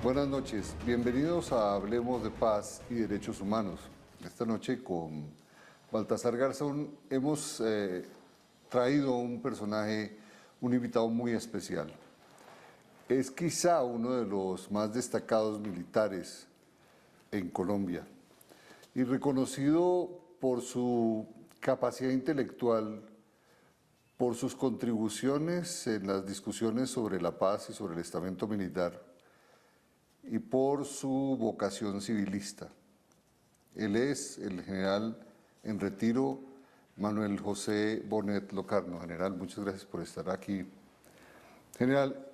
Buenas noches, bienvenidos a Hablemos de Paz y Derechos Humanos. Esta noche con Baltasar Garzón hemos traído un personaje, un invitado muy especial. Es quizá uno de los más destacados militares en Colombia y reconocido por su capacidad intelectual, por sus contribuciones en las discusiones sobre la paz y sobre el estamento militar y por su vocación civilista. Él es el general en retiro Manuel José Bonet Locarno. General, muchas gracias por estar aquí. General,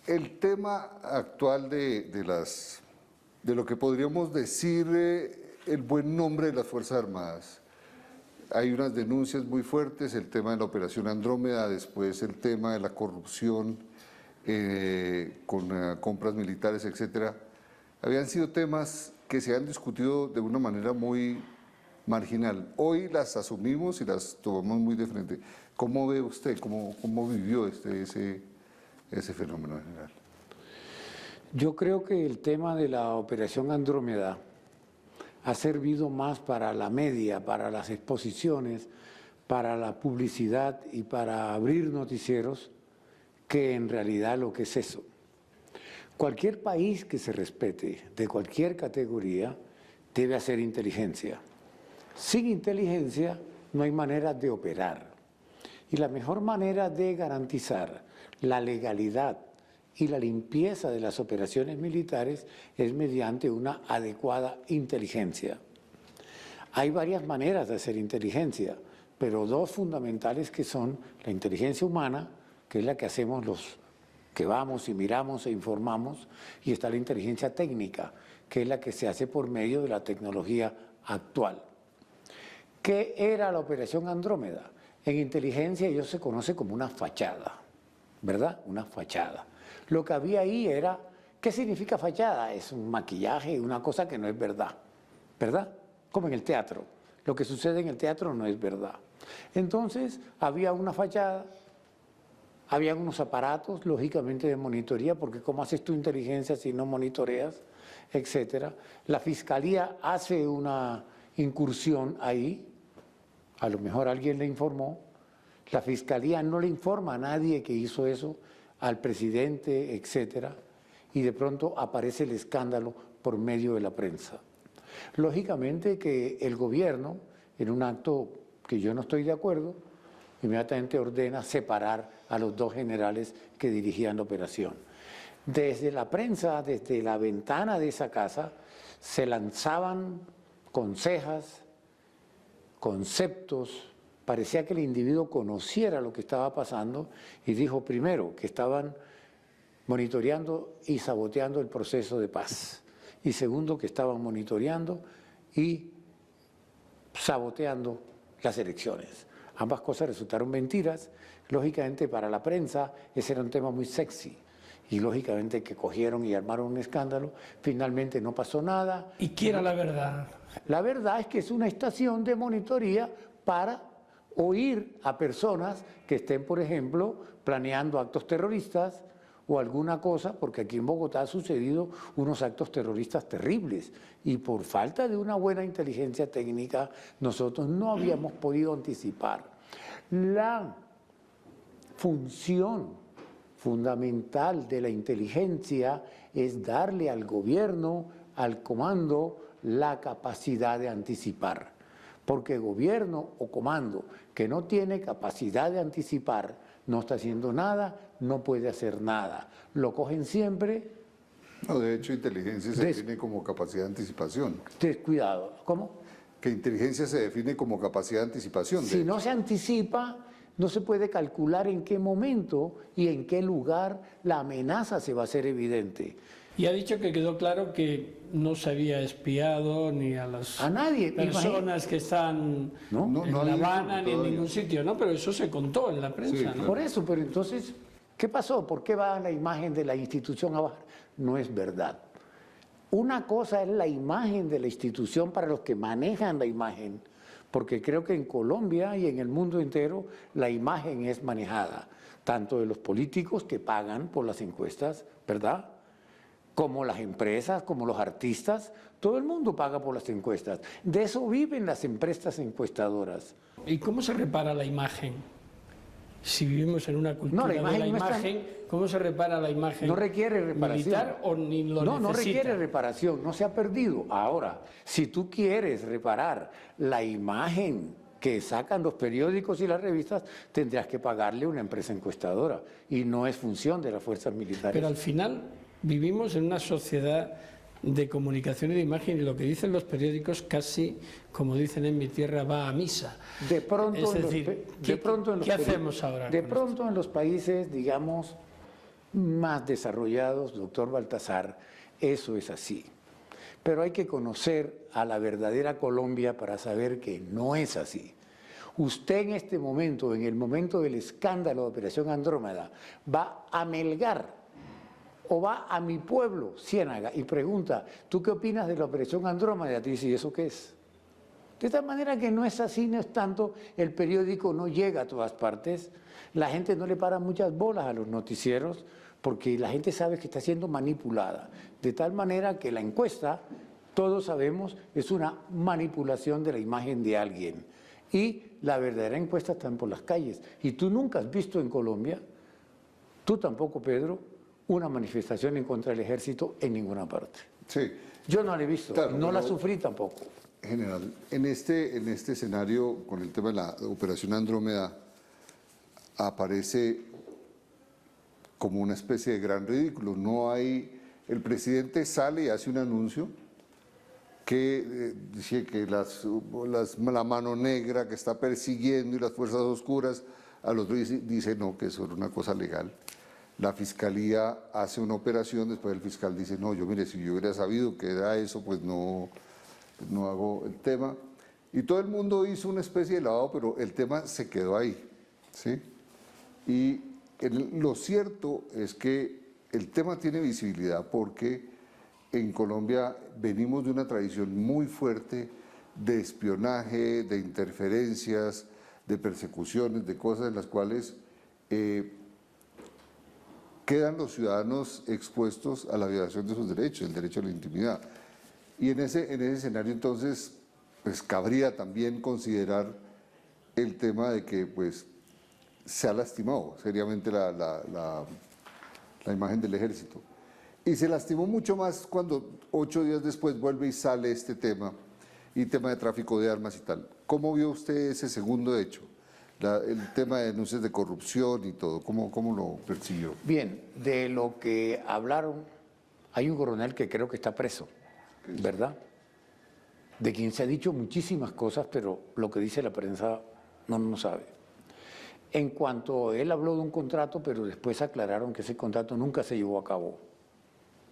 el tema actual de lo que podríamos decir el buen nombre de las Fuerzas Armadas. Hay unas denuncias muy fuertes, el tema de la Operación Andrómeda, después el tema de la corrupción con compras militares, etcétera. Habían sido temas que se han discutido de una manera muy marginal. Hoy las asumimos y las tomamos muy de frente. ¿Cómo ve usted, cómo vivió ese fenómeno en general? Yo creo que el tema de la Operación Andrómeda ha servido más para la media, para las exposiciones, para la publicidad y para abrir noticieros, que en realidad lo que es eso. Cualquier país que se respete, de cualquier categoría, debe hacer inteligencia. Sin inteligencia no hay manera de operar. Y la mejor manera de garantizar la legalidad y la limpieza de las operaciones militares es mediante una adecuada inteligencia. Hay varias maneras de hacer inteligencia, pero dos fundamentales que son la inteligencia humana, que es la que hacemos los que vamos y miramos e informamos, y está la inteligencia técnica, que es la que se hace por medio de la tecnología actual. ¿Qué era la Operación Andrómeda? En inteligencia ello se conoce como una fachada, ¿verdad? Una fachada. Lo que había ahí era, ¿qué significa fachada? Es un maquillaje, una cosa que no es verdad, ¿verdad? Como en el teatro. Lo que sucede en el teatro no es verdad. Entonces, había una fachada, había unos aparatos, lógicamente, de monitoría, porque ¿cómo haces tu inteligencia si no monitoreas? Etcétera. La Fiscalía hace una incursión ahí, a lo mejor alguien le informó, la Fiscalía no le informa a nadie que hizo eso, al presidente, etcétera, y de pronto aparece el escándalo por medio de la prensa. Lógicamente que el gobierno, en un acto que yo no estoy de acuerdo, inmediatamente ordena separar a los dos generales que dirigían la operación. Desde la prensa, desde la ventana de esa casa, se lanzaban consejas, conceptos. Parecía que el individuo conociera lo que estaba pasando y dijo primero que estaban monitoreando y saboteando el proceso de paz, y segundo que estaban monitoreando y saboteando las elecciones. Ambas cosas resultaron mentiras. Lógicamente para la prensa ese era un tema muy sexy y lógicamente que cogieron y armaron un escándalo. Finalmente no pasó nada. ¿Y qué era la verdad? La verdad es que es una estación de monitoría para oír a personas que estén, por ejemplo, planeando actos terroristas o alguna cosa, porque aquí en Bogotá ha sucedido unos actos terroristas terribles y por falta de una buena inteligencia técnica nosotros no habíamos podido anticipar. La función fundamental de la inteligencia es darle al gobierno, al comando, la capacidad de anticipar. Porque gobierno o comando que no tiene capacidad de anticipar, no está haciendo nada, no puede hacer nada. Lo cogen siempre. No, de hecho, inteligencia se define como capacidad de anticipación. Descuidado. ¿Cómo? Que inteligencia se define como capacidad de anticipación. Si no se anticipa, no se puede calcular en qué momento y en qué lugar la amenaza se va a hacer evidente. Y ha dicho que quedó claro que no se había espiado ni a las personas que están en La Habana ni en ningún sitio, ¿no? Pero eso se contó en la prensa, sí, ¿no? claro. Por eso, pero entonces, ¿qué pasó? ¿Por qué va la imagen de la institución abajo? No es verdad. Una cosa es la imagen de la institución para los que manejan la imagen, porque creo que en Colombia y en el mundo entero la imagen es manejada, tanto de los políticos que pagan por las encuestas, ¿verdad?, como las empresas, como los artistas, todo el mundo paga por las encuestas. De eso viven las empresas encuestadoras. ¿Y cómo se repara la imagen? Si vivimos en una cultura de la imagen, ¿cómo se repara la imagen? No requiere reparación. ¿Militar o ni lo necesita? No requiere reparación, no se ha perdido. Ahora, si tú quieres reparar la imagen que sacan los periódicos y las revistas, tendrás que pagarle a una empresa encuestadora y no es función de las fuerzas militares. Pero al final vivimos en una sociedad de comunicación y de imagen y lo que dicen los periódicos casi, como dicen en mi tierra, va a misa. De pronto, es decir, ¿qué hacemos ahora? De pronto en los países, digamos, más desarrollados, doctor Baltasar, eso es así. Pero hay que conocer a la verdadera Colombia para saber que no es así. Usted en este momento, en el momento del escándalo de Operación Andrómeda, va a Melgar o va a mi pueblo, Ciénaga, y pregunta, ¿tú qué opinas de la Operación Andrómeda? Te dice, ¿y eso qué es? De tal manera que no es así, no es tanto, el periódico no llega a todas partes, la gente no le para muchas bolas a los noticieros, porque la gente sabe que está siendo manipulada. De tal manera que la encuesta, todos sabemos, es una manipulación de la imagen de alguien. Y la verdadera encuesta está por las calles. Y tú nunca has visto en Colombia, tú tampoco, Pedro, una manifestación en contra del ejército en ninguna parte. Sí. Yo no la he visto, claro, no la sufrí tampoco. General, en este escenario, con el tema de la Operación Andrómeda, aparece como una especie de gran ridículo. No hay, el presidente sale y hace un anuncio que dice que la mano negra que está persiguiendo y las fuerzas oscuras, al otro dice no, que eso era una cosa legal. La fiscalía hace una operación, después el fiscal dice no, yo mire, si yo hubiera sabido que era eso, pues no hago el tema. Y todo el mundo hizo una especie de lavado, pero el tema se quedó ahí, ¿sí? Y lo cierto es que el tema tiene visibilidad porque en Colombia venimos de una tradición muy fuerte de espionaje, de interferencias, de persecuciones, de cosas en las cuales quedan los ciudadanos expuestos a la violación de sus derechos, el derecho a la intimidad. Y en ese escenario entonces, pues cabría también considerar el tema de que pues se ha lastimado seriamente la imagen del ejército. Y se lastimó mucho más cuando 8 días después vuelve y sale este tema, y tema de tráfico de armas y tal. ¿Cómo vio usted ese segundo hecho? El tema de denuncias de corrupción y todo, ¿cómo lo percibió? Bien, de lo que hablaron, hay un coronel que creo que está preso, ¿verdad? De quien se ha dicho muchísimas cosas, pero lo que dice la prensa no sabe. En cuanto él habló de un contrato, pero después aclararon que ese contrato nunca se llevó a cabo,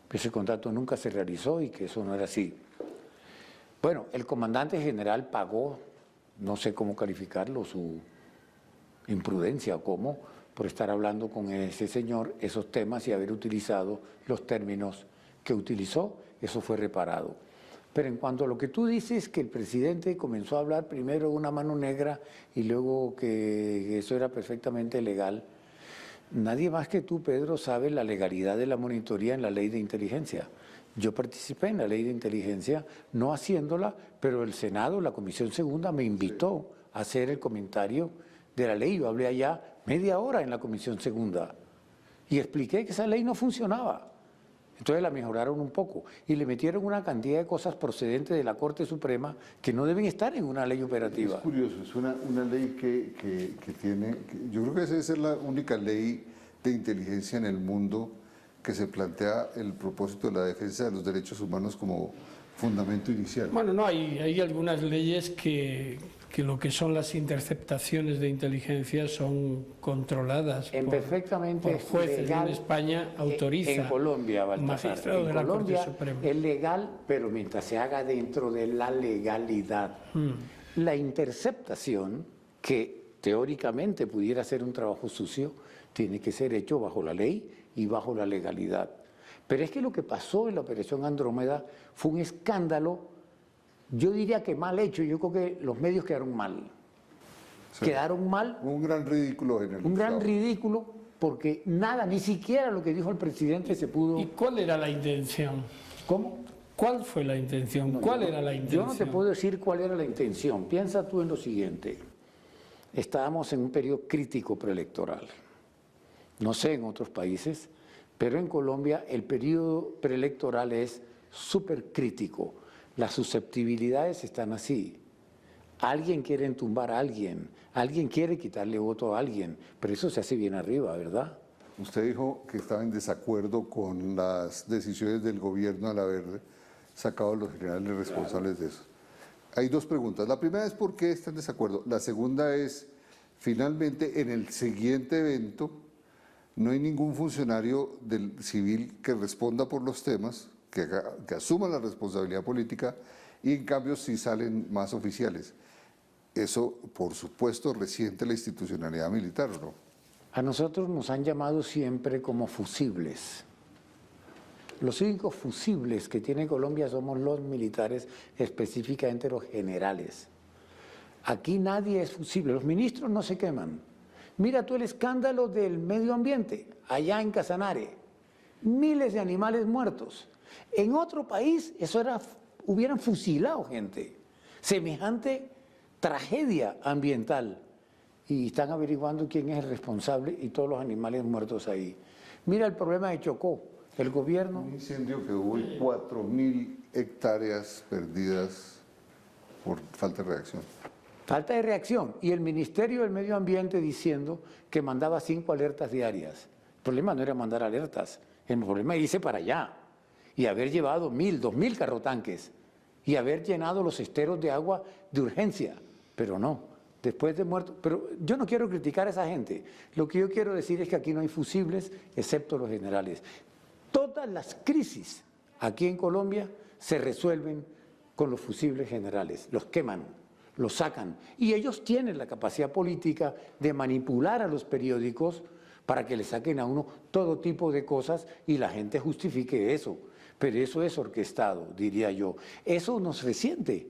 que ese contrato nunca se realizó y que eso no era así. Bueno, el comandante general pagó, no sé cómo calificarlo, su imprudencia o cómo, por estar hablando con ese señor esos temas y haber utilizado los términos que utilizó, eso fue reparado. Pero en cuanto a lo que tú dices, que el presidente comenzó a hablar primero de una mano negra y luego que eso era perfectamente legal, nadie más que tú, Pedro, sabe la legalidad de la monitoría en la ley de inteligencia. Yo participé en la ley de inteligencia, no haciéndola, pero el Senado, la Comisión Segunda, me invitó a hacer el comentario de la ley. Yo hablé allá media hora en la Comisión Segunda y expliqué que esa ley no funcionaba. Entonces la mejoraron un poco y le metieron una cantidad de cosas procedentes de la Corte Suprema que no deben estar en una ley operativa. Es curioso, es una ley que tiene, yo creo que esa debe ser la única ley de inteligencia en el mundo que se plantea el propósito de la defensa de los derechos humanos como fundamento inicial. Bueno, no, hay algunas leyes que lo que son las interceptaciones de inteligencia son controladas perfectamente por jueces. Legal, en España autoriza en Colombia, Baltasar, magistrado de la Colombia Corte Suprema. es legal, pero mientras se haga dentro de la legalidad. La interceptación, que teóricamente pudiera ser un trabajo sucio, tiene que ser hecho bajo la ley y bajo la legalidad. Pero es que lo que pasó en la Operación Andrómeda fue un escándalo, yo diría que mal hecho. Yo creo que los medios quedaron mal. Sí. Quedaron mal. Un gran ridículo generalizado. Un gran ridículo, porque nada, ni siquiera lo que dijo el presidente se pudo... ¿Y cuál era la intención? ¿Cómo? ¿Cuál fue la intención? ¿Cuál era la intención? Yo no te puedo decir cuál era la intención. Piensa tú en lo siguiente. Estábamos en un periodo crítico preelectoral. No sé en otros países, pero en Colombia el periodo preelectoral es súper crítico. Las susceptibilidades están así. Alguien quiere entumbar a alguien quiere quitarle voto a alguien, pero eso se hace bien arriba, ¿verdad? Usted dijo que estaba en desacuerdo con las decisiones del gobierno al haber sacado a los generales responsables de eso. Hay dos preguntas. La primera es ¿por qué está en desacuerdo? La segunda es, finalmente, en el siguiente evento, no hay ningún funcionario del civil que responda por los temas, que asuma la responsabilidad política, y en cambio sí salen más oficiales. Eso, por supuesto, resiente la institucionalidad militar, ¿o no? A nosotros nos han llamado siempre como fusibles. Los únicos fusibles que tiene Colombia somos los militares, específicamente los generales. Aquí nadie es fusible, los ministros no se queman. Mira tú el escándalo del medio ambiente, allá en Casanare, miles de animales muertos. En otro país hubieran fusilado gente, semejante tragedia ambiental. Y están averiguando quién es el responsable y todos los animales muertos ahí. Mira el problema de Chocó, el gobierno... Un incendio que hubo 4.000 hectáreas perdidas por falta de reacción. Falta de reacción. Y el Ministerio del Medio Ambiente diciendo que mandaba 5 alertas diarias. El problema no era mandar alertas, el problema es irse para allá y haber llevado 1.000, 2.000 carrotanques y haber llenado los esteros de agua de urgencia, pero no. Después de muerto, pero yo no quiero criticar a esa gente. Lo que yo quiero decir es que aquí no hay fusibles, excepto los generales. Todas las crisis aquí en Colombia se resuelven con los fusibles generales. Los queman, los sacan. Y ellos tienen la capacidad política de manipular a los periódicos para que le saquen a uno todo tipo de cosas y la gente justifique eso. Pero eso es orquestado, diría yo. Eso nos resiente.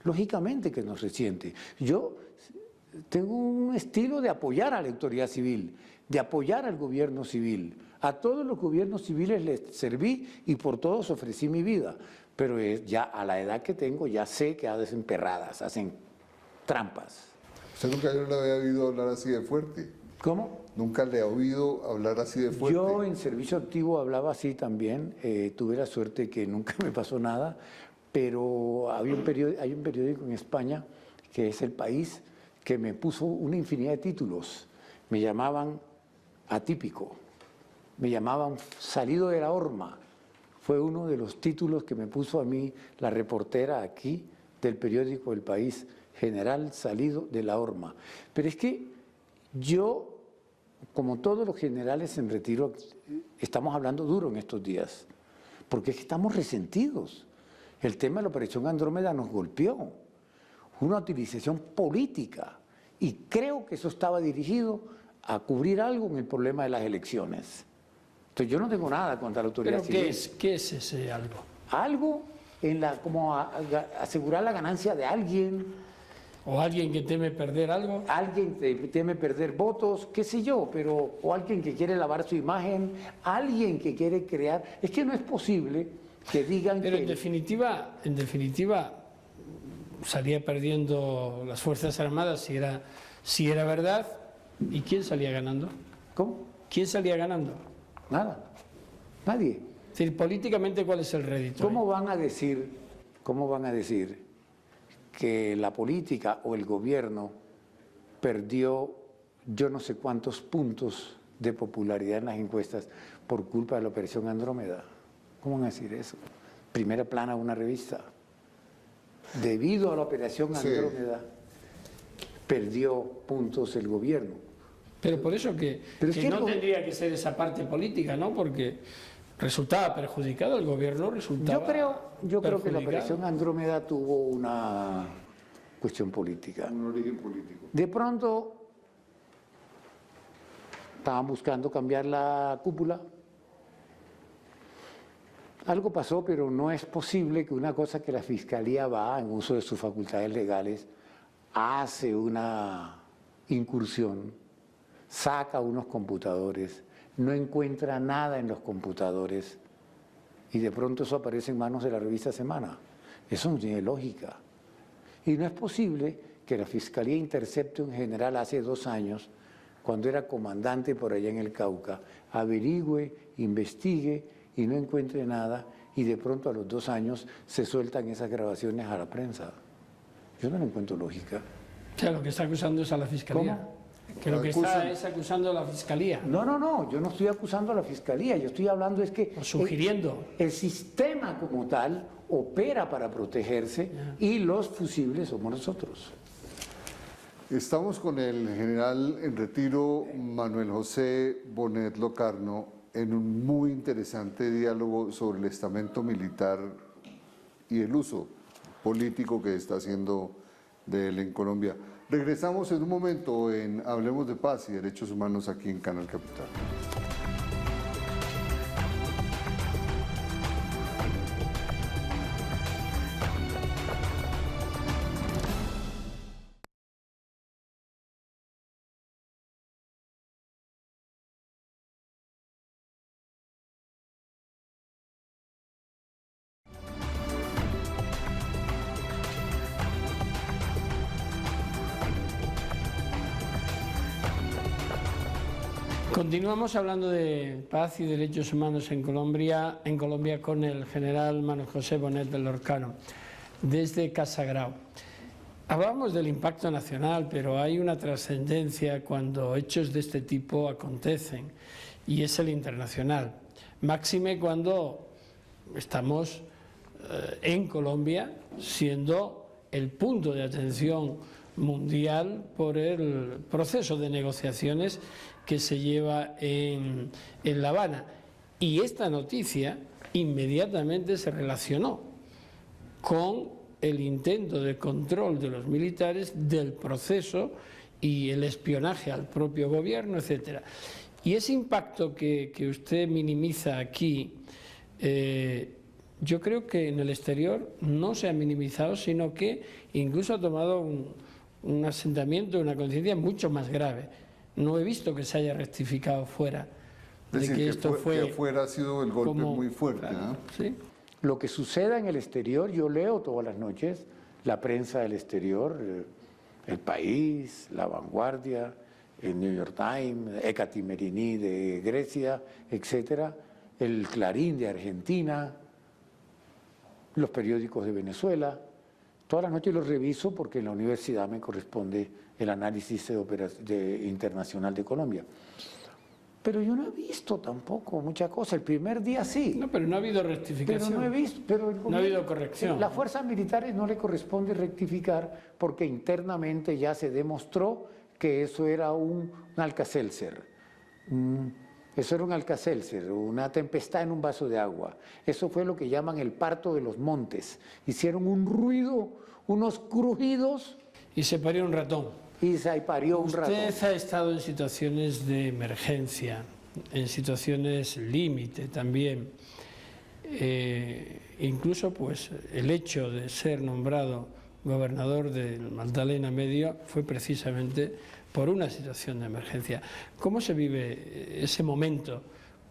Lógicamente que nos resiente. Yo tengo un estilo de apoyar a la autoridad civil, de apoyar al gobierno civil. A todos los gobiernos civiles les serví y por todos ofrecí mi vida. Pero ya a la edad que tengo ya sé que hacen perradas, hacen trampas. ¿Usted nunca le había oído hablar así de fuerte? ¿Cómo? ¿Nunca le ha oído hablar así de fuerte? Yo en servicio activo hablaba así también. Tuve la suerte que nunca me pasó nada. Pero hay un periódico en España, que es El País, que me puso una infinidad de títulos. Me llamaban atípico, me llamaban salido de la horma. Fue uno de los títulos que me puso a mí la reportera aquí del periódico El País, general salido de la horma. Pero es que yo, como todos los generales en retiro, estamos hablando duro en estos días, porque es que estamos resentidos. El tema de la Operación Andrómeda nos golpeó, una utilización política, y creo que eso estaba dirigido a cubrir algo en el problema de las elecciones. Entonces yo no tengo nada contra la autoridad civil. ¿Pero qué es ese algo? Algo como asegurar la ganancia de alguien. ¿O alguien que teme perder algo? Alguien que teme perder votos, qué sé yo, o alguien que quiere lavar su imagen, alguien que quiere crear. Es que no es posible que digan pero que... en definitiva, salía perdiendo las Fuerzas Armadas si era verdad. ¿Y quién salía ganando? ¿Cómo? ¿Quién salía ganando? Nada, nadie. Es decir, políticamente, ¿cuál es el rédito? ¿Cómo van a decir que la política o el gobierno perdió yo no sé cuántos puntos de popularidad en las encuestas por culpa de la Operación Andrómeda? ¿Cómo van a decir eso? Primera plana de una revista. Debido a la Operación Andrómeda, perdió puntos el gobierno. Pero por eso que no tendría que ser esa parte política, ¿no? Porque resultaba perjudicado, el gobierno resultaba Yo creo que la Operación Andrómeda tuvo una cuestión política. Un origen político. De pronto estaban buscando cambiar la cúpula. Algo pasó, pero no es posible que una cosa que la Fiscalía va en uso de sus facultades legales, hace una incursión, saca unos computadores, no encuentra nada en los computadores y de pronto eso aparece en manos de la revista Semana. Eso no tiene lógica. Y no es posible que la Fiscalía intercepte a un general hace 2 años, cuando era comandante por allá en el Cauca, averigüe, investigue y no encuentre nada, y de pronto a los 2 años se sueltan esas grabaciones a la prensa. Yo no le encuentro lógica. O sea, lo que está acusando es a la Fiscalía. ¿Cómo? Que lo que está es acusando a la Fiscalía. No, yo no estoy acusando a la Fiscalía, yo estoy hablando es que... O sugiriendo. El sistema como tal opera para protegerse y los fusibles somos nosotros. Estamos con el general en retiro Manuel José Bonet Locarno en un muy interesante diálogo sobre el estamento militar y el uso político que está haciendo de él en Colombia. Regresamos en un momento en Hablemos de Paz y Derechos Humanos aquí en Canal Capital. Continuamos hablando de paz y derechos humanos en Colombia con el general Manuel José Bonet Locarno, desde Casagrao. Hablábamos del impacto nacional, pero hay una trascendencia cuando hechos de este tipo acontecen, y es el internacional. Máxime cuando estamos en Colombia, siendo el punto de atención mundial por el proceso de negociaciones que se lleva en La Habana. Y esta noticia inmediatamente se relacionó con el intento de control de los militares del proceso y el espionaje al propio gobierno, etc. Y ese impacto que usted minimiza aquí, yo creo que en el exterior no se ha minimizado, sino que incluso ha tomado un asentamiento, una conciencia mucho más grave. No he visto que se haya rectificado fuera de decir, que esto fue... Que afuera ha sido el golpe muy fuerte. Claro, ¿no? ¿sí? Lo que suceda en el exterior, yo leo todas las noches la prensa del exterior, El País, La Vanguardia, el New York Times, Ekatimerini de Grecia, etcétera, el Clarín de Argentina, los periódicos de Venezuela. Todas las noches los reviso porque en la universidad me corresponde el análisis internacional de Colombia. Pero yo no he visto tampoco mucha cosa. El primer día sí. No, pero no ha habido rectificación. Pero no he visto. Pero no ha habido corrección. Las fuerzas militares no le corresponde rectificar porque internamente ya se demostró que eso era un Alka-Seltzer. Eso era un Alka-Seltzer, una tempestad en un vaso de agua. Eso fue lo que llaman el parto de los montes. Hicieron un ruido, unos crujidos. Y se parió un ratón. Y se parió un ratón. Usted ha estado en situaciones de emergencia, en situaciones límite también. Incluso pues el hecho de ser nombrado gobernador del Magdalena Medio fue precisamente por una situación de emergencia. ¿Cómo se vive ese momento?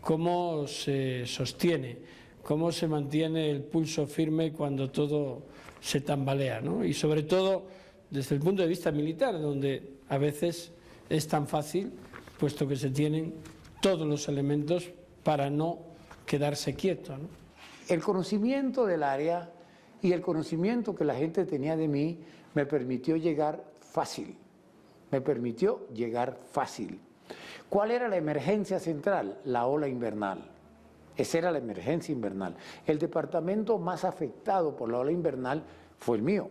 ¿Cómo se sostiene? ¿Cómo se mantiene el pulso firme cuando todo se tambalea, ¿no? Y sobre todo desde el punto de vista militar, donde a veces es tan fácil, puesto que se tienen todos los elementos para no quedarse quieto, ¿no? El conocimiento del área y el conocimiento que la gente tenía de mí me permitió llegar fácil. ¿Cuál era la emergencia central? La ola invernal. Esa era la emergencia invernal. El departamento más afectado por la ola invernal fue el mío,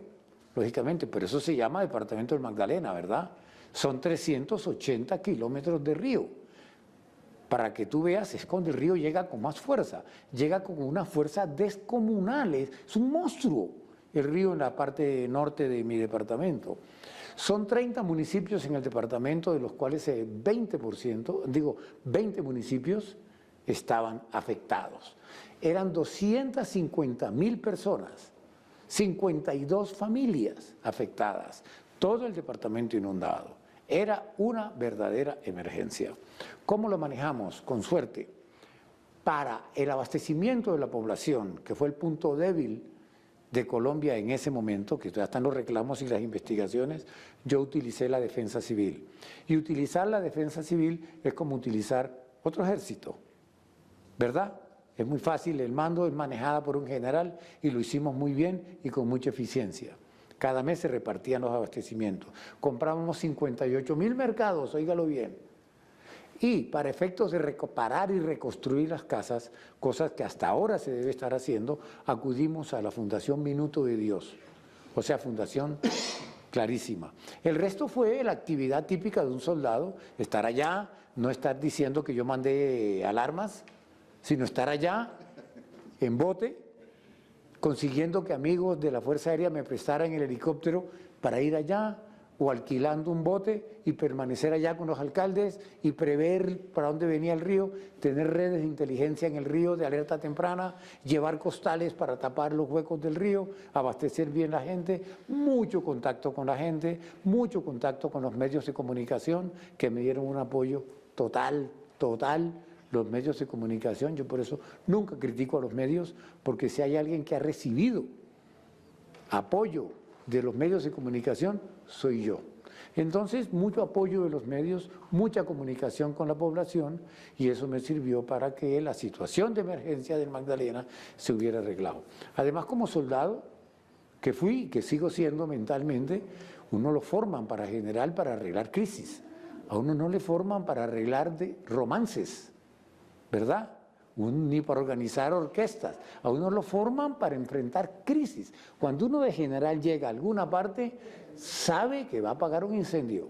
lógicamente, pero eso se llama Departamento del Magdalena, ¿verdad? Son 380 kilómetros de río. Para que tú veas, es cuando el río llega con más fuerza, llega con una fuerza descomunal, es un monstruo el río en la parte norte de mi departamento. Son 30 municipios en el departamento, de los cuales 20 municipios estaban afectados. Eran 250.000 personas, 52 familias afectadas, todo el departamento inundado. Era una verdadera emergencia. ¿Cómo lo manejamos? Con suerte. Para el abastecimiento de la población, que fue el punto débil de Colombia en ese momento, que ya están los reclamos y las investigaciones, yo utilicé la defensa civil. Y utilizar la defensa civil es como utilizar otro ejército, ¿verdad? Es muy fácil, el mando es manejada por un general y lo hicimos muy bien y con mucha eficiencia. Cada mes se repartían los abastecimientos. Comprábamos 58.000 mercados, óigalo bien. Y para efectos de reparar y reconstruir las casas, cosas que hasta ahora se debe estar haciendo, acudimos a la Fundación Minuto de Dios, o sea, fundación clarísima. El resto fue la actividad típica de un soldado, estar allá, no estar diciendo que yo mandé alarmas, sino estar allá en bote, consiguiendo que amigos de la Fuerza Aérea me prestaran el helicóptero para ir allá, o alquilando un bote y permanecer allá con los alcaldes y prever para dónde venía el río, tener redes de inteligencia en el río de alerta temprana, llevar costales para tapar los huecos del río, abastecer bien la gente, mucho contacto con la gente, mucho contacto con los medios de comunicación que me dieron un apoyo total, los medios de comunicación. Yo por eso nunca critico a los medios, porque si hay alguien que ha recibido apoyo de los medios de comunicación, soy yo. Entonces, mucho apoyo de los medios, mucha comunicación con la población, y eso me sirvió para que la situación de emergencia del Magdalena se hubiera arreglado. Además, como soldado, que fui y que sigo siendo mentalmente, uno lo forman para general, para arreglar crisis. A uno no le forman para arreglar romances, ¿verdad? Ni para organizar orquestas. A uno lo forman para enfrentar crisis. Cuando uno de general llega a alguna parte, sabe que va a apagar un incendio,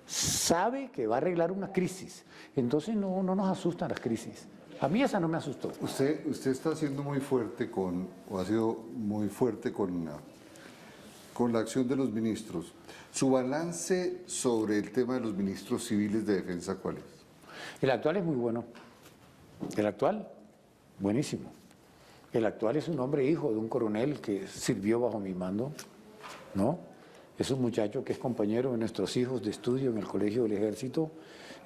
sabe que va a arreglar una crisis. Entonces no nos asustan las crisis. A mí esa no me asustó. Usted está siendo muy fuerte o ha sido muy fuerte con la acción de los ministros. ¿Su balance sobre el tema de los ministros civiles de defensa cuál es? El actual es muy bueno. El actual, buenísimo. El actual es un hombre hijo de un coronel que sirvió bajo mi mando, ¿no? Es un muchacho que es compañero de nuestros hijos de estudio en el Colegio del Ejército.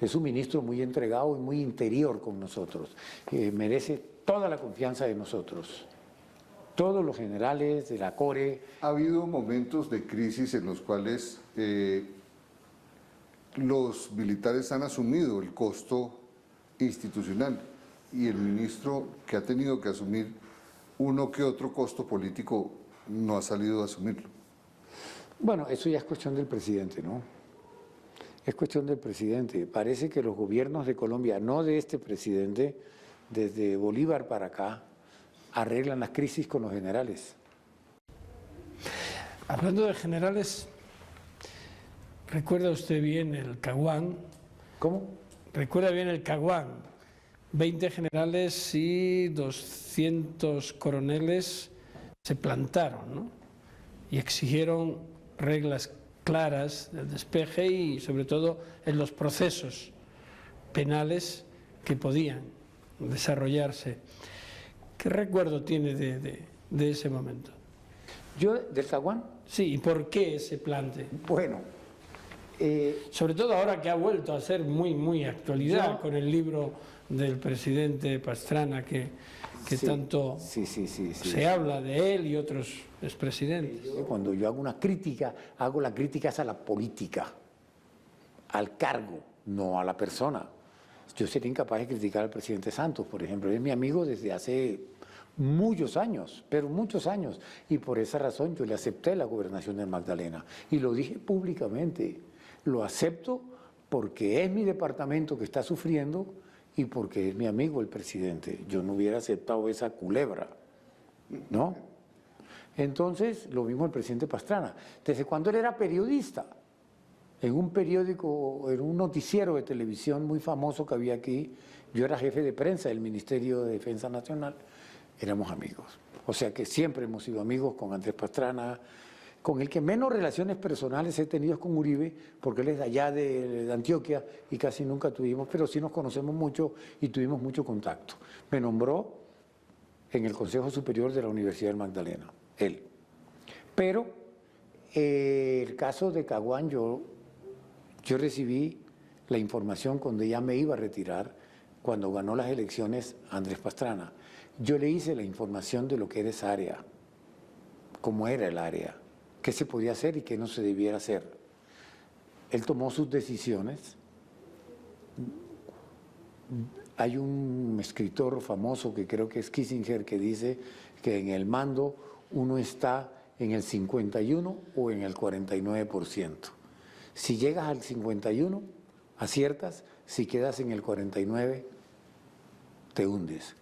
Es un ministro muy entregado y muy interior con nosotros. Merece toda la confianza de nosotros. Todos los generales de la CORE. Ha habido momentos de crisis en los cuales los militares han asumido el costo institucional y el ministro, que ha tenido que asumir uno que otro costo político, no ha salido a asumirlo. Bueno, eso ya es cuestión del presidente, ¿no? Es cuestión del presidente. Parece que los gobiernos de Colombia, no de este presidente, desde Bolívar para acá, arreglan las crisis con los generales. Hablando de generales, ¿recuerda usted bien el Caguán? ¿Cómo? Recuerda bien el Caguán. 20 generales y 200 coroneles se plantaron, ¿no? Y exigieron reglas claras del despeje y sobre todo en los procesos penales que podían desarrollarse. ¿Qué recuerdo tiene de ese momento? ¿Yo del Caguán? Sí, ¿y por qué ese plante? Bueno. Sobre todo ahora que ha vuelto a ser muy actualidad con el libro del presidente Pastrana que sí, tanto se habla de él y otros expresidentes. Cuando yo hago una crítica, hago la crítica a la política, al cargo, no a la persona. Yo sería incapaz de criticar al presidente Santos, por ejemplo. Él es mi amigo desde hace muchos años, pero muchos años. Y por esa razón yo le acepté la gobernación del Magdalena. Y lo dije públicamente. Lo acepto porque es mi departamento que está sufriendo y porque es mi amigo el presidente. Yo no hubiera aceptado esa culebra, ¿no? Entonces, lo mismo el presidente Pastrana. Desde cuando él era periodista, en un periódico, en un noticiero de televisión muy famoso que había aquí, yo era jefe de prensa del Ministerio de Defensa Nacional, éramos amigos. O sea que siempre hemos sido amigos con Andrés Pastrana. Con el que menos relaciones personales he tenido es con Uribe, porque él es de allá de Antioquia y casi nunca tuvimos, pero sí nos conocemos mucho y tuvimos mucho contacto. Me nombró en el Consejo Superior de la Universidad del Magdalena, él. Pero el caso de Caguán yo Yo recibí la información cuando ya me iba a retirar, cuando ganó las elecciones Andrés Pastrana. Yo le hice la información de lo que era esa área, cómo era el área, qué se podía hacer y qué no se debiera hacer. Él tomó sus decisiones. Hay un escritor famoso que creo que es Kissinger que dice que en el mando uno está en el 51 o en el 49%. Si llegas al 51, aciertas; si quedas en el 49, te hundes.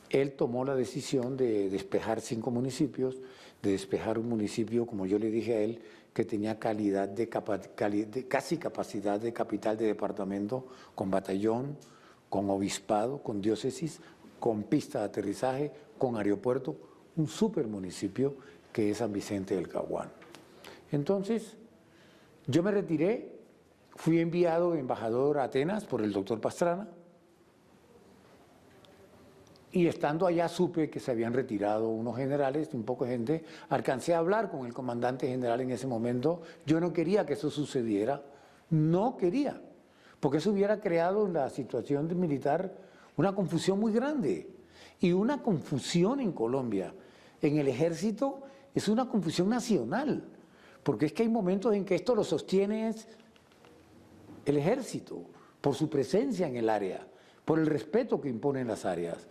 Él tomó la decisión de despejar 5 municipios, de despejar un municipio, como yo le dije a él, que tenía casi capacidad de capital de departamento, con batallón, con obispado, con diócesis, con pista de aterrizaje, con aeropuerto, un super municipio que es San Vicente del Caguán. Entonces, yo me retiré, fui enviado embajador a Atenas por el doctor Pastrana, y estando allá supe que se habían retirado unos generales, un poco de gente. Alcancé a hablar con el comandante general en ese momento. Yo no quería que eso sucediera, no quería, porque eso hubiera creado en la situación militar una confusión muy grande. Y una confusión en Colombia, en el ejército, es una confusión nacional, porque es que hay momentos en que esto lo sostiene el ejército, por su presencia en el área, por el respeto que imponen las áreas.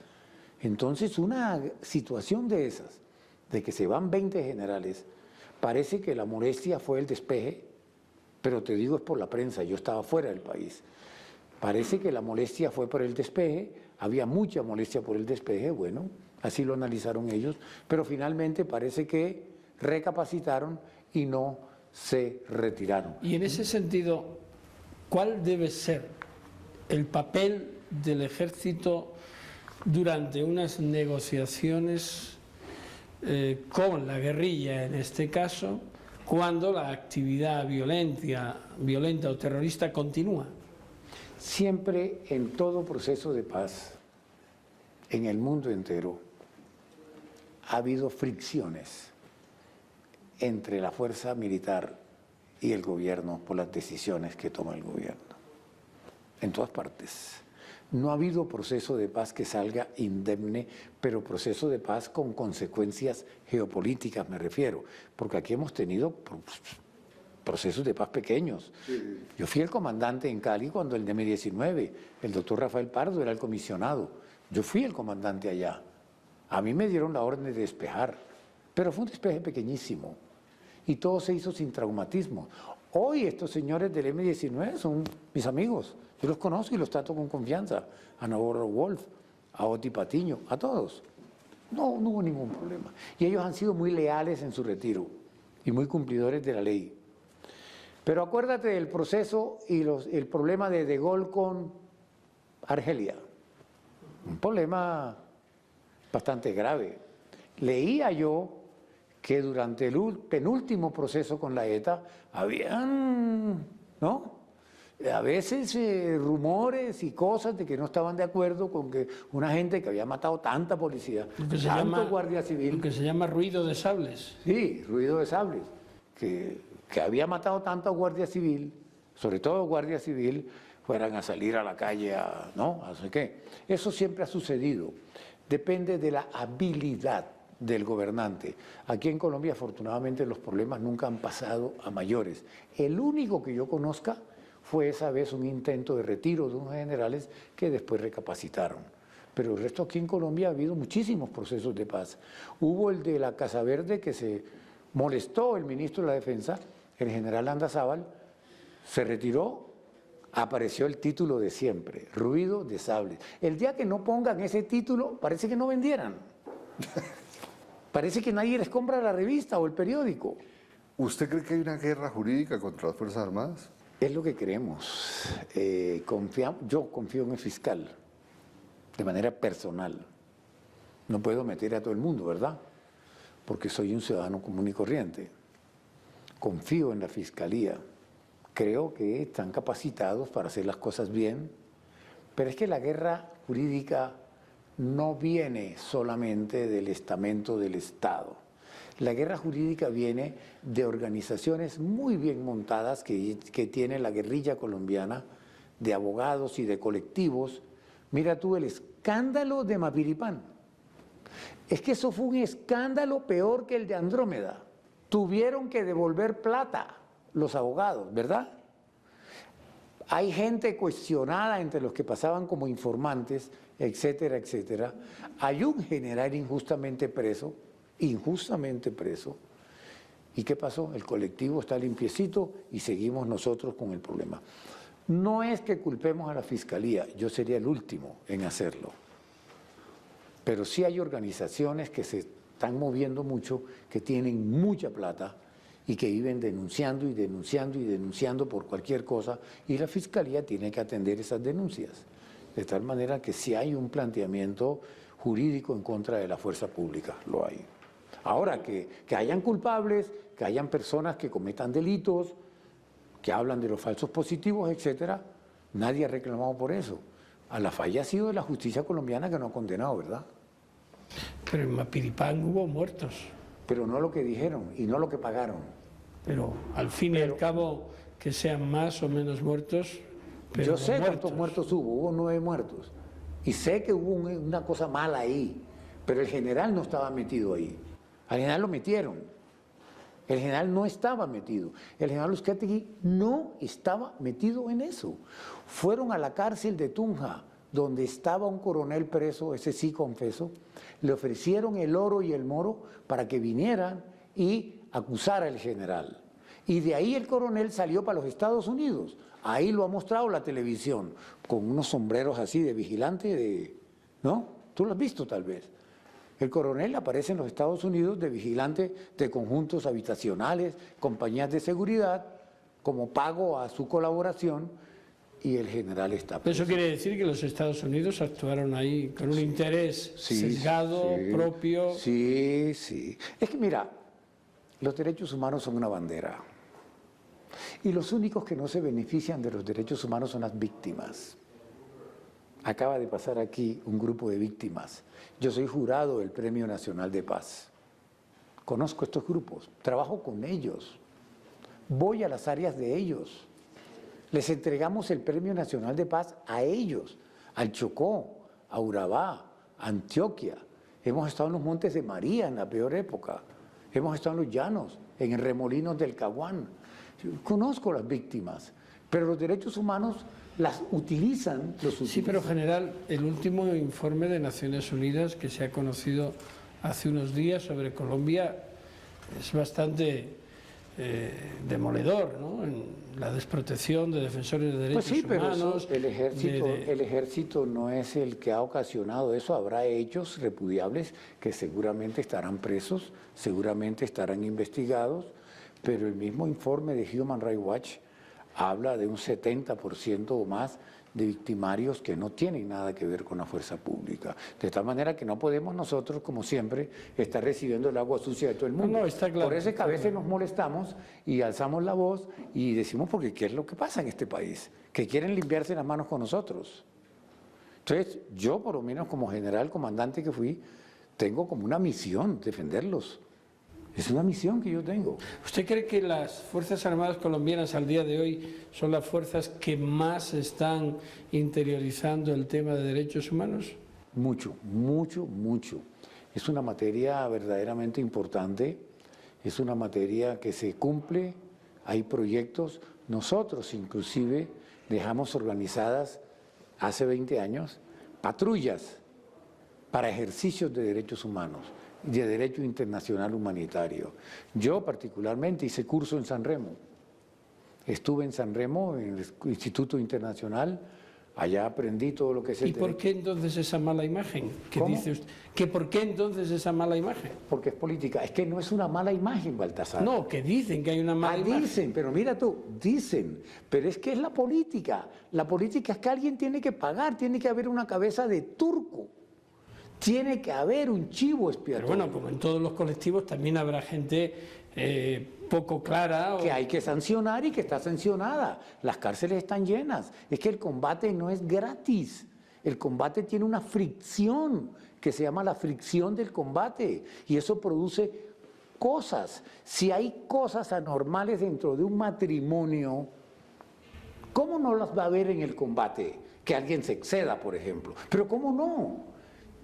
Entonces, una situación de esas, de que se van 20 generales, parece que la molestia fue el despeje, pero te digo es por la prensa, yo estaba fuera del país. Parece que la molestia fue por el despeje, había mucha molestia por el despeje, bueno, así lo analizaron ellos, pero finalmente parece que recapacitaron y no se retiraron. Y en ese sentido, ¿cuál debe ser el papel del ejército durante unas negociaciones con la guerrilla, en este caso, cuando la actividad violenta o terrorista continúa? Siempre en todo proceso de paz, en el mundo entero, ha habido fricciones entre la fuerza militar y el gobierno por las decisiones que toma el gobierno, en todas partes. No ha habido proceso de paz que salga indemne, pero proceso de paz con consecuencias geopolíticas me refiero, porque aquí hemos tenido procesos de paz pequeños. Yo fui el comandante en Cali cuando el M-19, el doctor Rafael Pardo era el comisionado, yo fui el comandante allá. A mí me dieron la orden de despejar, pero fue un despeje pequeñísimo y todo se hizo sin traumatismo. Hoy estos señores del M-19 son mis amigos. Yo los conozco y los trato con confianza. A Navarro Wolf, a Oti Patiño, a todos. No hubo ningún problema. Y ellos han sido muy leales en su retiro y muy cumplidores de la ley. Pero acuérdate del proceso y el problema de De Gaulle con Argelia. Un problema bastante grave. Leía yo que durante el penúltimo proceso con la ETA habían, ¿no?, a veces rumores y cosas de que no estaban de acuerdo con que una gente que había matado tanta policía, tanto guardia civil. Lo que se llama ruido de sables. Sí, ruido de sables. Que había matado tanto guardia civil, sobre todo guardia civil, fueran a salir a la calle, ¿no? Así que eso siempre ha sucedido. Depende de la habilidad del gobernante. Aquí en Colombia, afortunadamente, los problemas nunca han pasado a mayores. El único que yo conozca fue esa vez un intento de retiro de unos generales que después recapacitaron. Pero el resto aquí en Colombia ha habido muchísimos procesos de paz. Hubo el de la Casa Verde que se molestó el ministro de la Defensa, el general Landazábal, se retiró, apareció el título de siempre, ruido de sables. El día que no pongan ese título, parece que no vendieran. Parece que nadie les compra la revista o el periódico. ¿Usted cree que hay una guerra jurídica contra las Fuerzas Armadas? Es lo que creemos. Yo confío en el fiscal, de manera personal. No puedo meter a todo el mundo, ¿verdad? Porque soy un ciudadano común y corriente. Confío en la fiscalía. Creo que están capacitados para hacer las cosas bien, pero es que la guerra jurídica no viene solamente del estamento del Estado. La guerra jurídica viene de organizaciones muy bien montadas que tiene la guerrilla colombiana, de abogados y de colectivos. Mira tú el escándalo de Mapiripán. Es que eso fue un escándalo peor que el de Andrómeda. Tuvieron que devolver plata los abogados, ¿verdad? Hay gente cuestionada entre los que pasaban como informantes, etcétera, etcétera. Hay un general injustamente preso. ¿Y qué pasó? El colectivo está limpiecito y seguimos nosotros con el problema. No es que culpemos a la Fiscalía, yo sería el último en hacerlo. Pero sí hay organizaciones que se están moviendo mucho, que tienen mucha plata y que viven denunciando y denunciando y denunciando por cualquier cosa, y la Fiscalía tiene que atender esas denuncias. De tal manera que sí hay un planteamiento jurídico en contra de la fuerza pública, lo hay. Ahora, que hayan culpables, que hayan personas que cometan delitos, que hablan de los falsos positivos, etcétera, nadie ha reclamado por eso. A la falla ha sido de la justicia colombiana que no ha condenado, ¿verdad? Pero en Mapiripán hubo muertos. Pero no lo que dijeron y no lo que pagaron. Pero al fin y al cabo, que sean más o menos muertos, pero yo sé muertos. cuántos muertos hubo 9 muertos. Y sé que hubo una cosa mala ahí, pero el general no estaba metido ahí. Al general lo metieron. El general no estaba metido. El general Uzcategui no estaba metido en eso. Fueron a la cárcel de Tunja, donde estaba un coronel preso, ese sí confeso, le ofrecieron el oro y el moro para que vinieran y acusara al general. Y de ahí el coronel salió para los Estados Unidos. Ahí lo ha mostrado la televisión, con unos sombreros así de vigilante, ¿no? Tú lo has visto tal vez. El coronel aparece en los Estados Unidos de vigilante de conjuntos habitacionales, compañías de seguridad, como pago a su colaboración, y el general está preso. Eso quiere decir que los Estados Unidos actuaron ahí con un interés sesgado, propio. Sí. Es que mira, los derechos humanos son una bandera. Y los únicos que no se benefician de los derechos humanos son las víctimas. Acaba de pasar aquí un grupo de víctimas. Yo soy jurado del Premio Nacional de Paz. Conozco estos grupos, trabajo con ellos, voy a las áreas de ellos. Les entregamos el Premio Nacional de Paz a ellos, al Chocó, a Urabá, a Antioquia. Hemos estado en los Montes de María en la peor época. Hemos estado en los llanos, en Remolinos del Caguán. Conozco las víctimas, pero los derechos humanos las utilizan. Sí, pero general, el último informe de Naciones Unidas que se ha conocido hace unos días sobre Colombia es bastante demoledor, ¿no? En la desprotección de defensores de derechos humanos. El ejército no es el que ha ocasionado eso. Habrá hechos repudiables que seguramente estarán presos, seguramente estarán investigados, pero el mismo informe de Human Rights Watch habla de un 70% o más de victimarios que no tienen nada que ver con la fuerza pública. De tal manera que no podemos nosotros, como siempre, estar recibiendo el agua sucia de todo el mundo. No, está claro. Por eso es que a veces nos molestamos y alzamos la voz y decimos, porque ¿qué es lo que pasa en este país? Que quieren limpiarse las manos con nosotros. Entonces, yo por lo menos como general, comandante que fui, tengo como una misión defenderlos. Es una misión que yo tengo. ¿Usted cree que las Fuerzas Armadas colombianas al día de hoy son las fuerzas que más están interiorizando el tema de derechos humanos? Mucho. Es una materia verdaderamente importante, es una materia que se cumple, hay proyectos. Nosotros inclusive dejamos organizadas hace 20 años patrullas para ejercicios de derechos humanos, de derecho internacional humanitario. Yo particularmente hice curso en San Remo. Estuve en San Remo, en el Instituto Internacional, allá aprendí todo lo que es el derecho. ¿Y por qué entonces esa mala imagen? ¿Cómo? Dice usted? ¿Que por qué entonces esa mala imagen? Porque es política. Es que no es una mala imagen, Baltasar. No, que dicen que hay una mala imagen. Dicen, pero mira tú, dicen, pero es que es la política. La política es que alguien tiene que pagar, tiene que haber una cabeza de turco. Tiene que haber un chivo expiatorio. Pero bueno, como en todos los colectivos también habrá gente poco clara. Que hay que sancionar y que está sancionada. Las cárceles están llenas. Es que el combate no es gratis. El combate tiene una fricción que se llama la fricción del combate. Y eso produce cosas. Si hay cosas anormales dentro de un matrimonio, ¿cómo no las va a haber en el combate? Que alguien se exceda, por ejemplo. Pero ¿cómo no?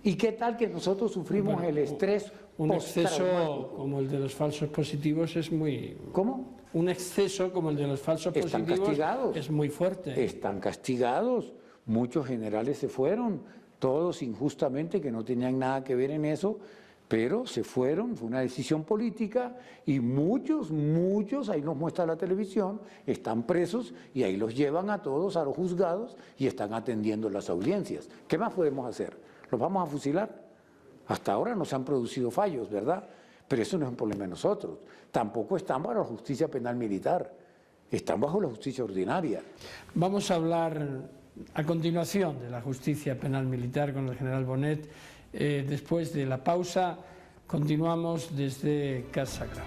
¿Y qué tal que nosotros sufrimos Bueno, el estrés un exceso postraumático? como el de los falsos positivos es muy... ¿Cómo? Un exceso como el de los falsos Están positivos castigados. es muy fuerte. Están castigados. Muchos generales se fueron, todos injustamente, que no tenían nada que ver en eso, pero se fueron, fue una decisión política y muchos, ahí nos muestra la televisión, están presos y ahí los llevan a todos a los juzgados y están atendiendo las audiencias. ¿Qué más podemos hacer? ¿Los vamos a fusilar? Hasta ahora no se han producido fallos, ¿verdad? Pero eso no es un problema de nosotros. Tampoco están bajo la justicia penal militar, están bajo la justicia ordinaria. Vamos a hablar a continuación de la justicia penal militar con el general Bonet. Después de la pausa, continuamos desde Casa Grau.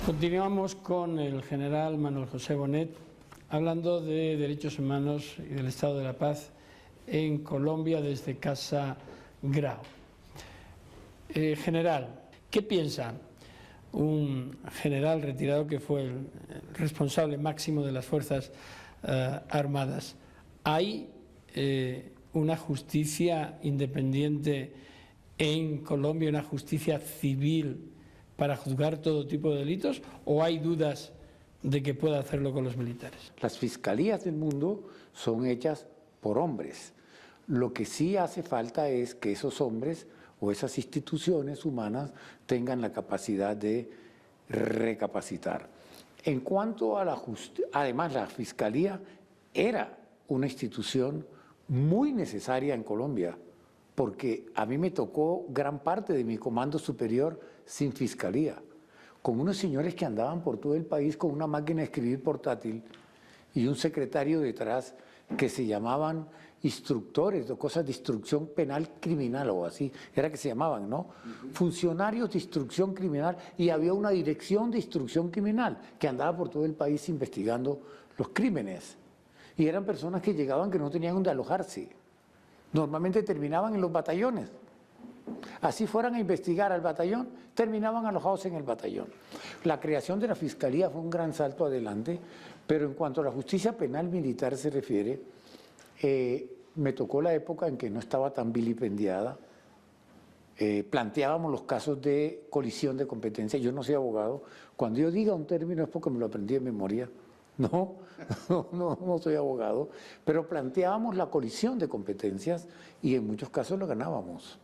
Continuamos con el general Manuel José Bonet, hablando de derechos humanos y del estado de la paz en Colombia desde Casa Grau. General, ¿qué piensa un general retirado que fue el responsable máximo de las Fuerzas Armadas? ¿Hay una justicia independiente en Colombia, una justicia civil para juzgar todo tipo de delitos, o hay dudas de que pueda hacerlo con los militares? Las fiscalías del mundo son hechas por hombres. Lo que sí hace falta es que esos hombres o esas instituciones humanas tengan la capacidad de recapacitar. En cuanto a la justicia, además la fiscalía era una institución muy necesaria en Colombia, porque a mí me tocó gran parte de mi comando superior sin fiscalía, con unos señores que andaban por todo el país con una máquina de escribir portátil y un secretario detrás que se llamaban instructores o cosas de instrucción penal criminal o así, era que se llamaban, ¿no? Funcionarios de instrucción criminal, y había una dirección de instrucción criminal que andaba por todo el país investigando los crímenes. Y eran personas que llegaban que no tenían donde alojarse. Normalmente terminaban en los batallones. Así fueran a investigar al batallón, terminaban alojados en el batallón. La creación de la Fiscalía fue un gran salto adelante, pero en cuanto a la justicia penal militar se refiere, me tocó la época en que no estaba tan vilipendiada. Planteábamos los casos de colisión de competencia. Yo no soy abogado. Cuando yo diga un término es porque me lo aprendí de memoria. No soy abogado, pero planteábamos la colisión de competencias y en muchos casos lo ganábamos.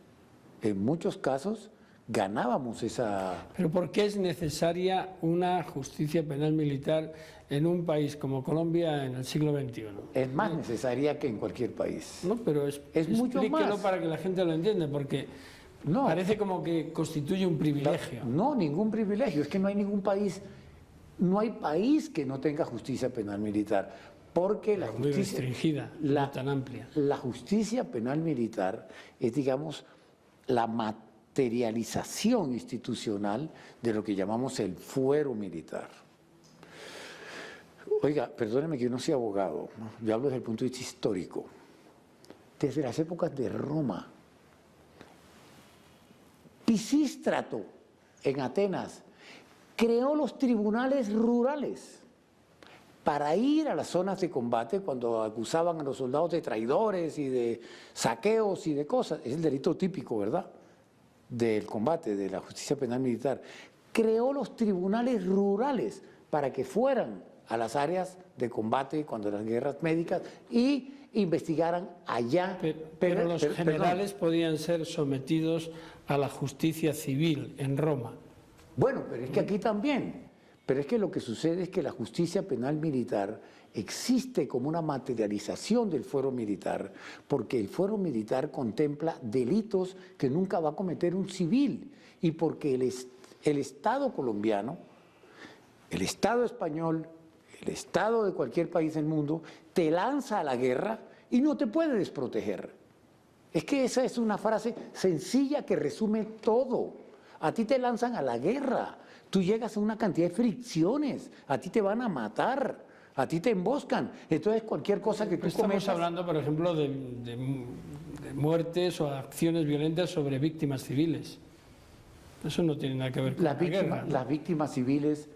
En muchos casos ganábamos esa... ¿Pero por qué es necesaria una justicia penal militar en un país como Colombia en el siglo XXI? Es más necesaria que en cualquier país. No, pero mucho explíquelo más. para que la gente lo entienda, porque parece como que constituye un privilegio. No, ningún privilegio. Es que no hay ningún país, no hay país que no tenga justicia penal militar. Porque la muy justicia... restringida, no tan amplia. La justicia penal militar es, digamos, la materialización institucional de lo que llamamos el fuero militar. Oiga, perdóneme que yo no soy abogado, ¿no? Yo hablo desde el punto de vista histórico. Desde las épocas de Roma, Pisístrato en Atenas creó los tribunales rurales para ir a las zonas de combate cuando acusaban a los soldados de traidores y de saqueos y de cosas. Es el delito típico, ¿verdad?, del combate, de la justicia penal militar. Creó los tribunales rurales para que fueran a las áreas de combate cuando eran guerras médicas y investigaran allá. Pero los generales podían ser sometidos a la justicia civil en Roma. Bueno, pero es que aquí también. Pero es que lo que sucede es que la justicia penal militar existe como una materialización del fuero militar, porque el fuero militar contempla delitos que nunca va a cometer un civil y porque el Estado colombiano el Estado español, el Estado de cualquier país del mundo, te lanza a la guerra y no te puede desproteger. Es que esa es una frase sencilla que resume todo. A ti te lanzan a la guerra, tú llegas a una cantidad de fricciones, a ti te van a matar, a ti te emboscan. Entonces cualquier cosa que tú Estamos cometas... hablando, por ejemplo, de muertes o acciones violentas sobre víctimas civiles. Eso no tiene nada que ver con la guerra, ¿no? Las víctimas civiles,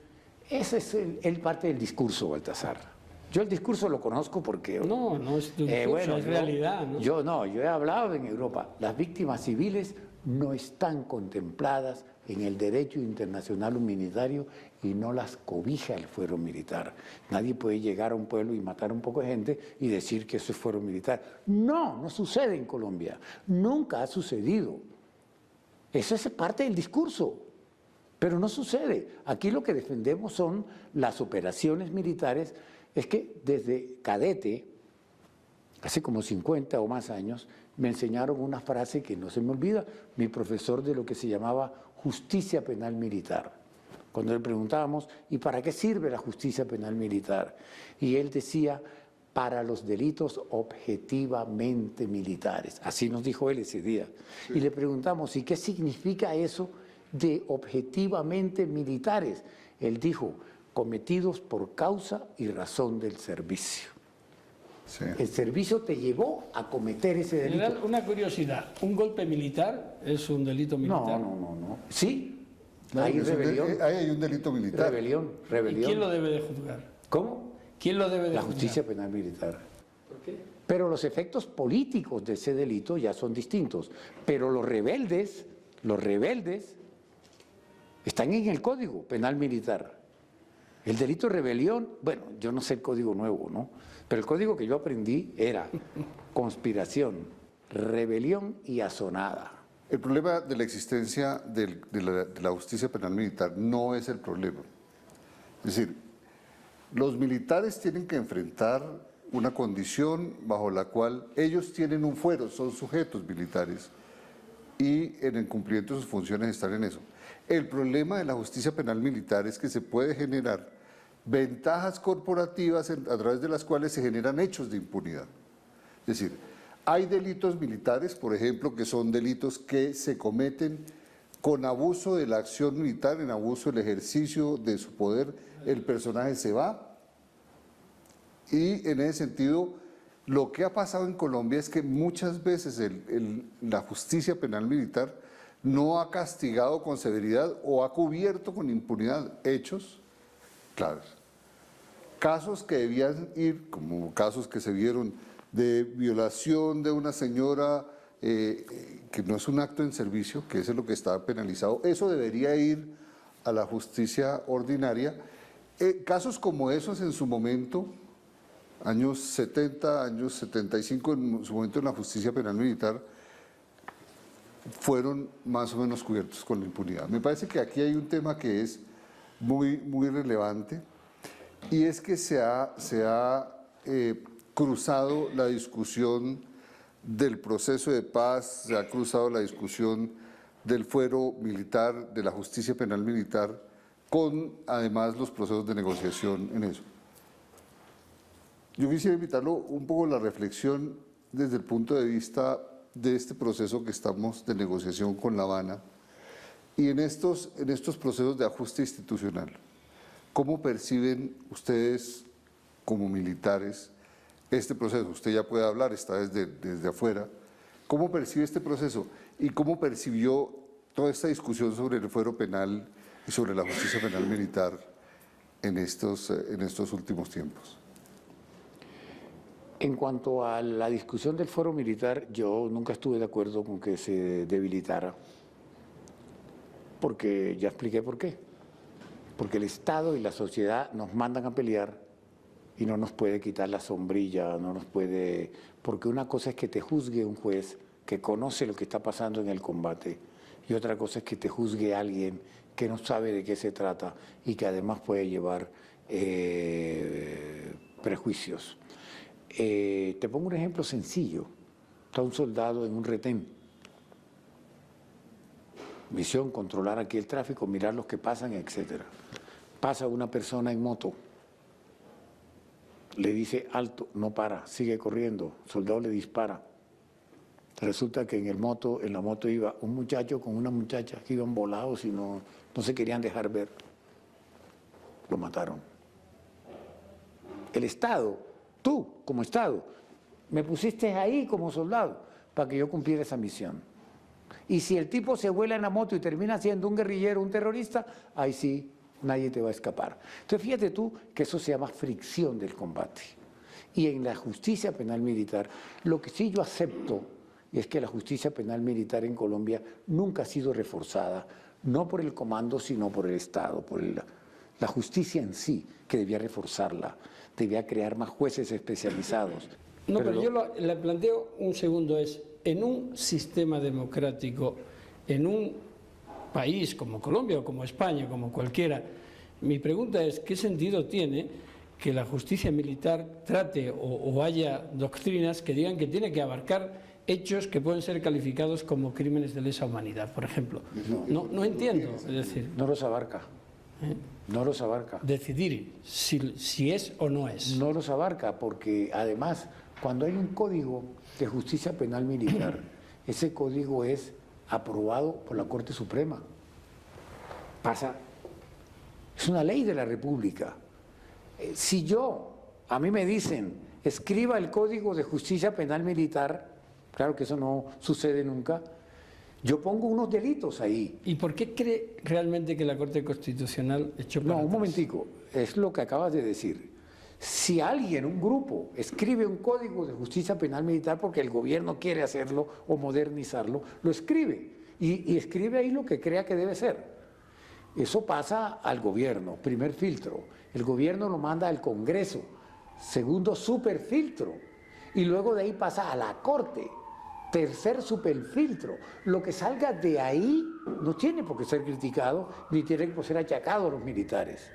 ese es el parte del discurso, Baltasar. Yo el discurso lo conozco porque... No, no es un discurso, es realidad, ¿no? Yo he hablado en Europa. Las víctimas civiles no están contempladas en el derecho internacional humanitario y no las cobija el fuero militar. Nadie puede llegar a un pueblo y matar a un poco de gente y decir que eso es fuero militar. No, no sucede en Colombia. Nunca ha sucedido. Eso es parte del discurso, pero no sucede. Aquí lo que defendemos son las operaciones militares. Es que desde cadete, hace como 50 o más años, me enseñaron una frase que no se me olvida, mi profesor de lo que se llamaba justicia penal militar. Cuando le preguntábamos, ¿y para qué sirve la justicia penal militar? Y él decía, para los delitos objetivamente militares. Así nos dijo él ese día. Sí. Y le preguntamos, ¿y qué significa eso de objetivamente militares? Él dijo, cometidos por causa y razón del servicio. Sí. El servicio te llevó a cometer ese delito. General, una curiosidad, ¿un golpe militar es un delito militar? No. Sí, hay rebelión. Hay un delito militar. Rebelión. ¿Y quién lo debe de juzgar? ¿Cómo? ¿Quién lo debe de La juzgar? justicia penal militar. ¿Por qué? Pero los efectos políticos de ese delito ya son distintos. Pero los rebeldes están en el Código Penal Militar. El delito de rebelión, bueno, yo no sé el código nuevo, ¿no? Pero el código que yo aprendí era conspiración, rebelión y asonada. El problema de la existencia de la justicia penal militar no es el problema. Es decir, los militares tienen que enfrentar una condición bajo la cual ellos tienen un fuero, son sujetos militares y en el cumplimiento de sus funciones están en eso. El problema de la justicia penal militar es que se puede generar ventajas corporativas a través de las cuales se generan hechos de impunidad. Es decir, hay delitos militares, por ejemplo, que son delitos que se cometen con abuso de la acción militar, en abuso del ejercicio de su poder, el personaje se va. Y en ese sentido, lo que ha pasado en Colombia es que muchas veces la justicia penal militar no ha castigado con severidad o ha cubierto con impunidad hechos claros. Casos que debían ir, como casos que se vieron de violación de una señora, que no es un acto en servicio, que eso es lo que está penalizado, eso debería ir a la justicia ordinaria. Casos como esos en su momento, años 70, años 75, en su momento en la justicia penal militar, fueron más o menos cubiertos con la impunidad. Me parece que aquí hay un tema que es muy relevante y es que se ha cruzado la discusión del proceso de paz, se ha cruzado la discusión del fuero militar, de la justicia penal militar, con además los procesos de negociación en eso. Yo quisiera invitarlo un poco a la reflexión desde el punto de vista de este proceso que estamos de negociación con La Habana y en estos procesos de ajuste institucional. ¿Cómo perciben ustedes como militares este proceso? Usted ya puede hablar, está desde afuera. ¿Cómo percibe este proceso y cómo percibió toda esta discusión sobre el fuero penal y sobre la justicia penal militar en estos últimos tiempos? En cuanto a la discusión del fuero militar, yo nunca estuve de acuerdo con que se debilitara, porque ya expliqué por qué. Porque el Estado y la sociedad nos mandan a pelear y no nos puede quitar la sombrilla, no nos puede... Porque una cosa es que te juzgue un juez que conoce lo que está pasando en el combate y otra cosa es que te juzgue alguien que no sabe de qué se trata y que además puede llevar prejuicios. Te pongo un ejemplo sencillo. Está un soldado en un retén. Misión, controlar aquí el tráfico, mirar los que pasan, etc. pasa una persona en moto, le dice alto, no para, sigue corriendo, el soldado le dispara. Resulta que en la moto iba un muchacho con una muchacha que iban volados y no se querían dejar ver. Lo mataron. El Estado, tú como Estado, me pusiste ahí como soldado para que yo cumpliera esa misión. Y si el tipo se vuela en la moto y termina siendo un guerrillero, un terrorista, ahí sí, nadie te va a escapar. Entonces fíjate tú que eso se llama fricción del combate. Y en la justicia penal militar, lo que sí yo acepto es que la justicia penal militar en Colombia nunca ha sido reforzada, no por el comando, sino por el Estado, por la justicia en sí, que debía reforzarla, debía crear más jueces especializados. No, pero yo le planteo un segundo, es, en un sistema democrático, en un país como Colombia o como España, como cualquiera, mi pregunta es, ¿qué sentido tiene que la justicia militar trate o haya doctrinas que digan que tiene que abarcar hechos que pueden ser calificados como crímenes de lesa humanidad, por ejemplo? No entiendo, es decir... No los abarca. No los abarca. Decidir si es o no es. No los abarca porque además cuando hay un código de justicia penal militar, ese código es aprobado por la Corte Suprema. Es una ley de la República. Si a mí me dicen, escriba el código de justicia penal militar, claro que eso no sucede nunca, yo pongo unos delitos ahí. ¿Y por qué cree realmente que la Corte Constitucional echó para atrás? Un momentico, es lo que acabas de decir. Si alguien, un grupo, escribe un código de justicia penal militar porque el gobierno quiere hacerlo o modernizarlo, lo escribe y escribe ahí lo que crea que debe ser. Eso pasa al gobierno, primer filtro. El gobierno lo manda al Congreso, segundo superfiltro, y luego de ahí pasa a la Corte. Tercer superfiltro. Lo que salga de ahí no tiene por qué ser criticado ni tiene por qué ser achacado a los militares.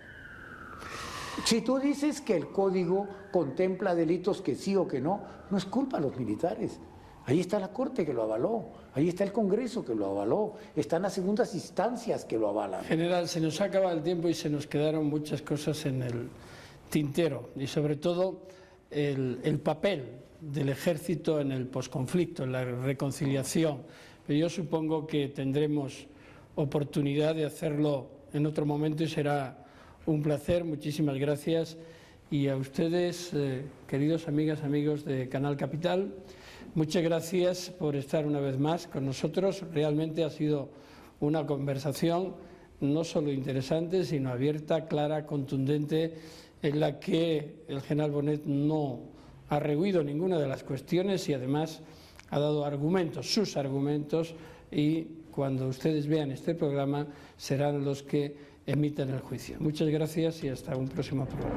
Si tú dices que el código contempla delitos que sí o que no es culpa de los militares. Ahí está la Corte que lo avaló, ahí está el Congreso que lo avaló, están las segundas instancias que lo avalan. General, se nos ha acabado el tiempo y se nos quedaron muchas cosas en el tintero y sobre todo el papel del ejército en el posconflicto, en la reconciliación. Pero yo supongo que tendremos oportunidad de hacerlo en otro momento y será un placer. Muchísimas gracias. Y a ustedes, queridos amigas, amigos de Canal Capital, muchas gracias por estar una vez más con nosotros. Realmente ha sido una conversación no solo interesante, sino abierta, clara, contundente, en la que el general Bonet no ha rehuido ninguna de las cuestiones y además ha dado argumentos, sus argumentos, y cuando ustedes vean este programa serán los que emitan el juicio. Muchas gracias y hasta un próximo programa.